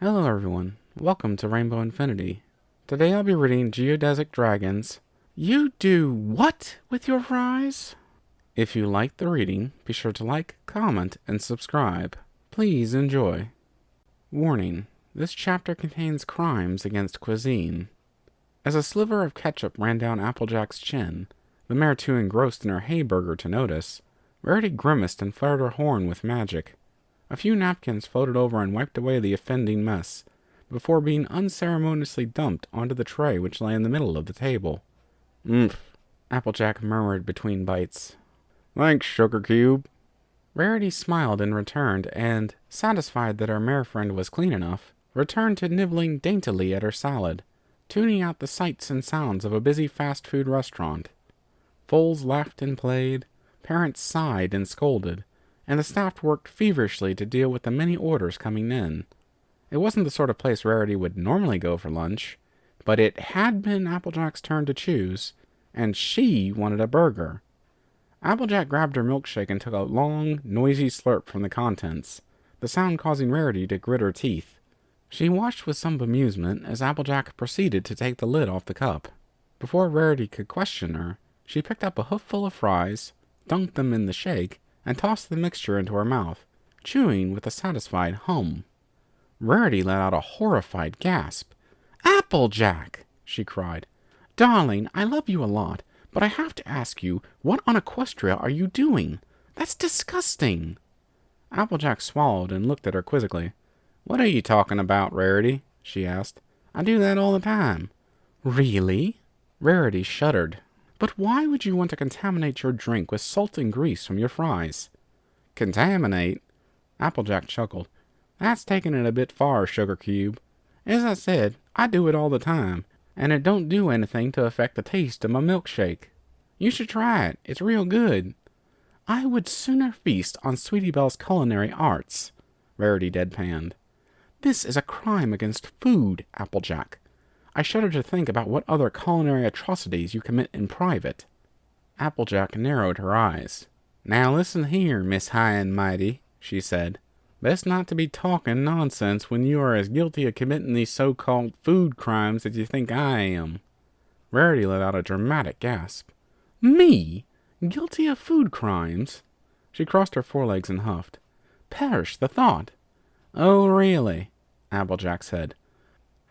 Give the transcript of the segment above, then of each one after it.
Hello everyone, welcome to Rainbow Infinity. Today I'll be reading GeodesicDragon's You Do What With Your Fries? If you like the reading, be sure to like, comment, and subscribe. Please enjoy. Warning, this chapter contains crimes against cuisine. As a sliver of ketchup ran down Applejack's chin, the mare too engrossed in her hay burger to notice, Rarity grimaced and flared her horn with magic. A few napkins floated over and wiped away the offending mess, before being unceremoniously dumped onto the tray which lay in the middle of the table. "Umph," Applejack murmured between bites. "Thanks, Sugar Cube." Rarity smiled in return and, satisfied that her mare friend was clean enough, returned to nibbling daintily at her salad, tuning out the sights and sounds of a busy fast food restaurant. Foals laughed and played, parents sighed and scolded, and the staff worked feverishly to deal with the many orders coming in. It wasn't the sort of place Rarity would normally go for lunch, but it had been Applejack's turn to choose, and she wanted a burger. Applejack grabbed her milkshake and took a long, noisy slurp from the contents, the sound causing Rarity to grit her teeth. She watched with some bemusement as Applejack proceeded to take the lid off the cup. Before Rarity could question her, she picked up a hoofful of fries, dunked them in the shake, and tossed the mixture into her mouth, chewing with a satisfied hum. Rarity let out a horrified gasp. "Applejack!" she cried. "Darling, I love you a lot, but I have to ask you, what on Equestria are you doing? That's disgusting!" Applejack swallowed and looked at her quizzically. "What are you talking about, Rarity?" she asked. "I do that all the time." "Really?" Rarity shuddered. "But why would you want to contaminate your drink with salt and grease from your fries?" "Contaminate?" Applejack chuckled. "That's taking it a bit far, Sugar Cube. As I said, I do it all the time, and it don't do anything to affect the taste of my milkshake. You should try it. It's real good." "I would sooner feast on Sweetie Belle's culinary arts," Rarity deadpanned. "This is a crime against food, Applejack. I shudder to think about what other culinary atrocities you commit in private." Applejack narrowed her eyes. "Now listen here, Miss High and Mighty," she said. "Best not to be talking nonsense when you are as guilty of committing these so-called food crimes as you think I am." Rarity let out a dramatic gasp. "Me? Guilty of food crimes?" She crossed her forelegs and huffed. "Perish the thought." "Oh, really?" Applejack said.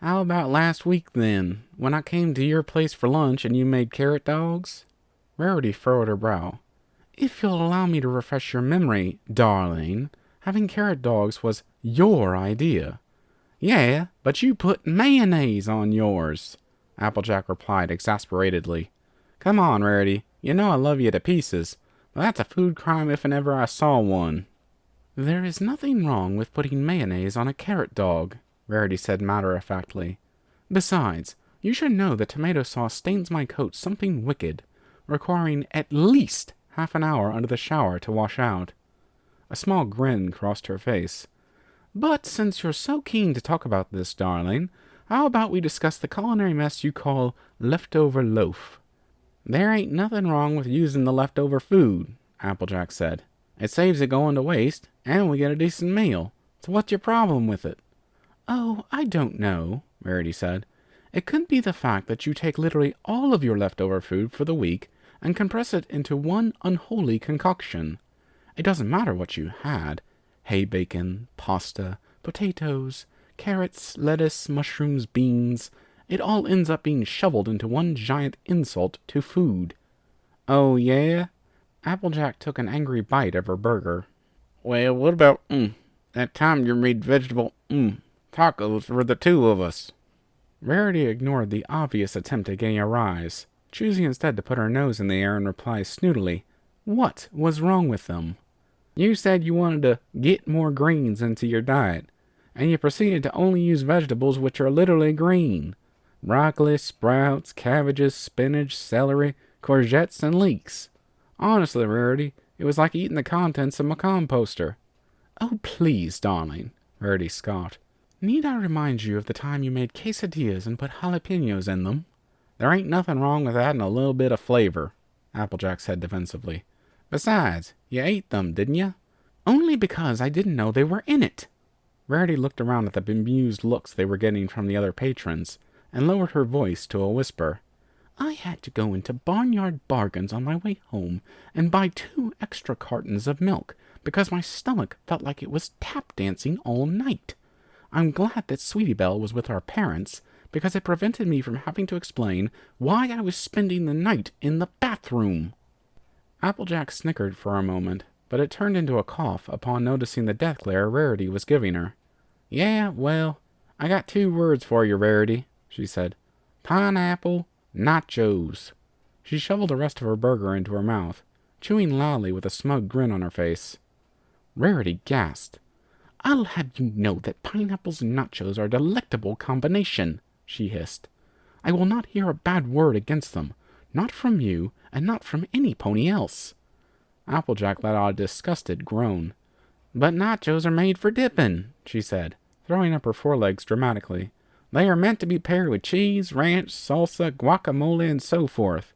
"How about last week, then, when I came to your place for lunch and you made carrot dogs?" Rarity furrowed her brow. "If you'll allow me to refresh your memory, darling, having carrot dogs was your idea." "Yeah, but you put mayonnaise on yours," Applejack replied exasperatedly. "Come on, Rarity, you know I love you to pieces, but that's a food crime if and ever I saw one." "There is nothing wrong with putting mayonnaise on a carrot dog," Rarity said matter-of-factly. "Besides, you should know that tomato sauce stains my coat something wicked, requiring at least half an hour under the shower to wash out." A small grin crossed her face. "But since you're so keen to talk about this, darling, how about we discuss the culinary mess you call leftover loaf?" "There ain't nothing wrong with using the leftover food," Applejack said. "It saves it going to waste, and we get a decent meal. So what's your problem with it?" "Oh, I don't know," Rarity said. "It could be the fact that you take literally all of your leftover food for the week and compress it into one unholy concoction. It doesn't matter what you had. Hay bacon, pasta, potatoes, carrots, lettuce, mushrooms, beans. It all ends up being shoveled into one giant insult to food." "Oh, yeah?" Applejack took an angry bite of her burger. "Well, what about, that time you made vegetable, tacos for the two of us?" Rarity ignored the obvious attempt at getting a rise, choosing instead to put her nose in the air and reply snootily, "What was wrong with them?" "You said you wanted to get more greens into your diet, and you proceeded to only use vegetables which are literally green. Broccoli, sprouts, cabbages, spinach, celery, courgettes, and leeks. Honestly, Rarity, it was like eating the contents of my composter." "Oh, please, darling," Rarity scoffed. "Need I remind you of the time you made quesadillas and put jalapenos in them?" "There ain't nothing wrong with adding a little bit of flavor," Applejack said defensively. "Besides, you ate them, didn't you?" "Only because I didn't know they were in it." Rarity looked around at the bemused looks they were getting from the other patrons, and lowered her voice to a whisper. I had to go into Barnyard Bargains on my way home and buy 2 extra cartons of milk because my stomach felt like it was tap dancing all night. I'm glad that Sweetie Belle was with our parents because it prevented me from having to explain why I was spending the night in the bathroom. Applejack snickered for a moment, but it turned into a cough upon noticing the death glare Rarity was giving her. Yeah, well, I got 2 words for you, Rarity, she said. Pineapple nachos. She shoveled the rest of her burger into her mouth, chewing loudly with a smug grin on her face. Rarity gasped. I'll have you know that pineapples and nachos are a delectable combination, she hissed. I will not hear a bad word against them, not from you, and not from any pony else. Applejack let out a disgusted groan. But nachos are made for dipping, she said, throwing up her forelegs dramatically. They are meant to be paired with cheese, ranch, salsa, guacamole, and so forth.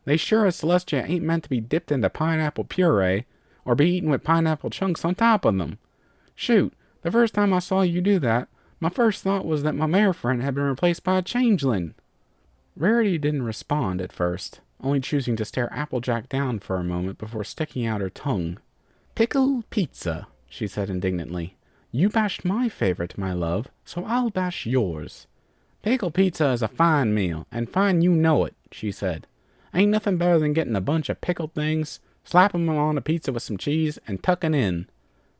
They sure as Celestia ain't meant to be dipped into pineapple puree, or be eaten with pineapple chunks on top of them. Shoot, the first time I saw you do that, my first thought was that my mare friend had been replaced by a changeling. Rarity didn't respond at first, only choosing to stare Applejack down for a moment before sticking out her tongue. Pickle pizza, she said indignantly. You bashed my favorite, my love, so I'll bash yours. Pickle pizza is a fine meal, and fine you know it, she said. Ain't nothing better than getting a bunch of pickled things, slapping them on a pizza with some cheese, and tucking in.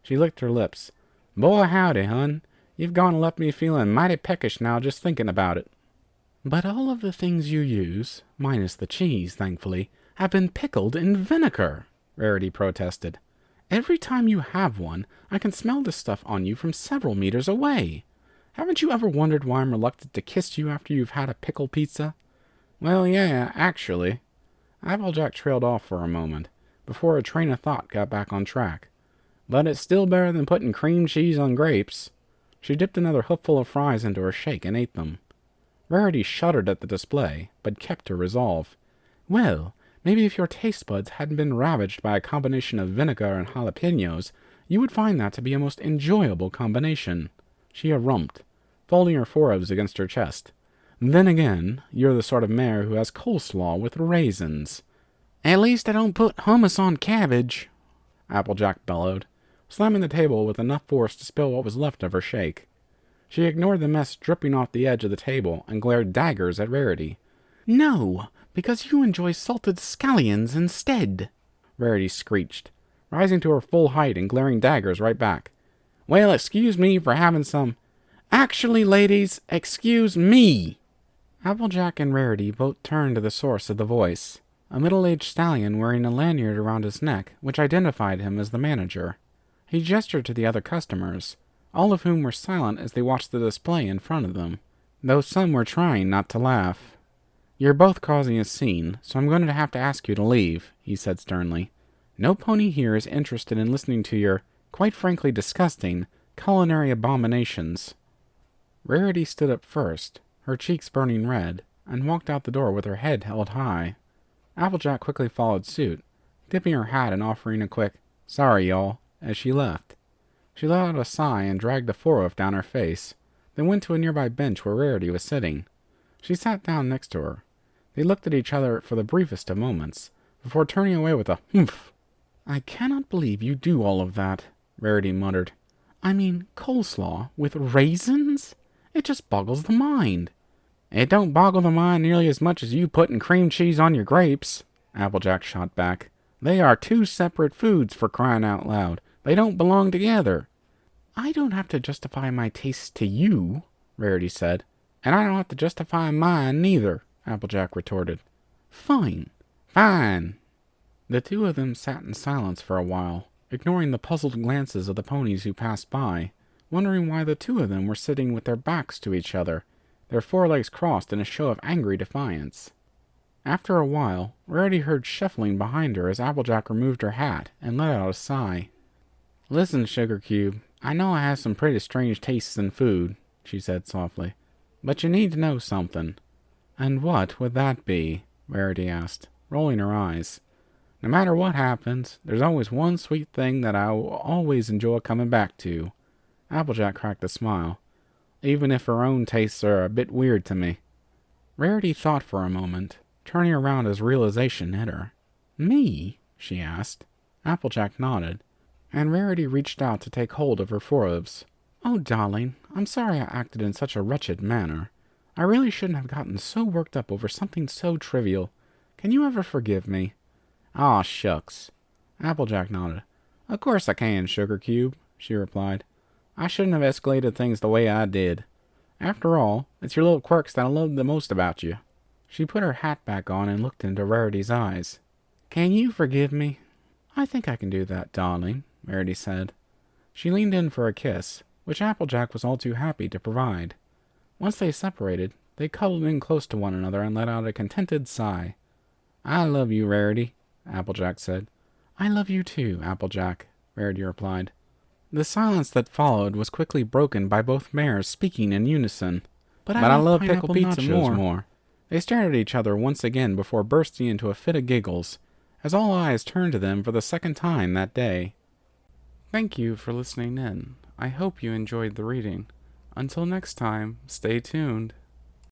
She licked her lips. Boy, howdy, hun. You've gone and left me feeling mighty peckish now just thinking about it. But all of the things you use, minus the cheese, thankfully, have been pickled in vinegar, Rarity protested. Every time you have one, I can smell the stuff on you from several meters away. Haven't you ever wondered why I'm reluctant to kiss you after you've had a pickle pizza? Well, yeah, actually. Applejack trailed off for a moment, before a train of thought got back on track. But it's still better than putting cream cheese on grapes. She dipped another hookful of fries into her shake and ate them. Rarity shuddered at the display, but kept her resolve. Well, maybe if your taste buds hadn't been ravaged by a combination of vinegar and jalapenos, you would find that to be a most enjoyable combination. She harumphed, folding her forearms against her chest. Then again, you're the sort of mare who has coleslaw with raisins. At least I don't put hummus on cabbage, Applejack bellowed, slamming the table with enough force to spill what was left of her shake. She ignored the mess dripping off the edge of the table and glared daggers at Rarity. No, because you enjoy salted scallions instead, Rarity screeched, rising to her full height and glaring daggers right back. Well, excuse me for having some... Actually, ladies, excuse me! Applejack and Rarity both turned to the source of the voice, a middle-aged stallion wearing a lanyard around his neck which identified him as the manager. He gestured to the other customers, all of whom were silent as they watched the display in front of them, though some were trying not to laugh. You're both causing a scene, so I'm going to have to ask you to leave, he said sternly. No pony here is interested in listening to your, quite frankly disgusting, culinary abominations. Rarity stood up first, her cheeks burning red, and walked out the door with her head held high. Applejack quickly followed suit, tipping her hat and offering a quick, "Sorry, y'all," as she left. She let out a sigh and dragged a forehoof down her face, then went to a nearby bench where Rarity was sitting. She sat down next to her. They looked at each other for the briefest of moments, before turning away with a humph. I cannot believe you do all of that, Rarity muttered. I mean, coleslaw with raisins? It just boggles the mind. It don't boggle the mind nearly as much as you putting cream cheese on your grapes, Applejack shot back. They are 2 separate foods, for crying out loud. They don't belong together. I don't have to justify my tastes to you, Rarity said. And I don't have to justify mine neither, Applejack retorted. Fine. Fine. The 2 of them sat in silence for a while, ignoring the puzzled glances of the ponies who passed by, wondering why the 2 of them were sitting with their backs to each other, their forelegs crossed in a show of angry defiance. After a while, Rarity heard shuffling behind her as Applejack removed her hat and let out a sigh. Listen, Sugar Cube, I know I have some pretty strange tastes in food, she said softly, but you need to know something. And what would that be? Rarity asked, rolling her eyes. No matter what happens, there's always one sweet thing that I will always enjoy coming back to. Applejack cracked a smile. Even if her own tastes are a bit weird to me. Rarity thought for a moment, turning around as realization hit her. Me? She asked. Applejack nodded, and Rarity reached out to take hold of her forelobes. Oh, darling, I'm sorry I acted in such a wretched manner. I really shouldn't have gotten so worked up over something so trivial. Can you ever forgive me? Aw, shucks. Applejack nodded. Of course I can, Sugar Cube, she replied. I shouldn't have escalated things the way I did. After all, it's your little quirks that I love the most about you. She put her hat back on and looked into Rarity's eyes. Can you forgive me? I think I can do that, darling, Rarity said. She leaned in for a kiss, which Applejack was all too happy to provide. Once they separated, they cuddled in close to one another and let out a contented sigh. I love you, Rarity, Applejack said. I love you too, Applejack, Rarity replied. The silence that followed was quickly broken by both mares speaking in unison. But I love pickle pizza more. They stared at each other once again before bursting into a fit of giggles, as all eyes turned to them for the second time that day. Thank you for listening in. I hope you enjoyed the reading. Until next time, stay tuned.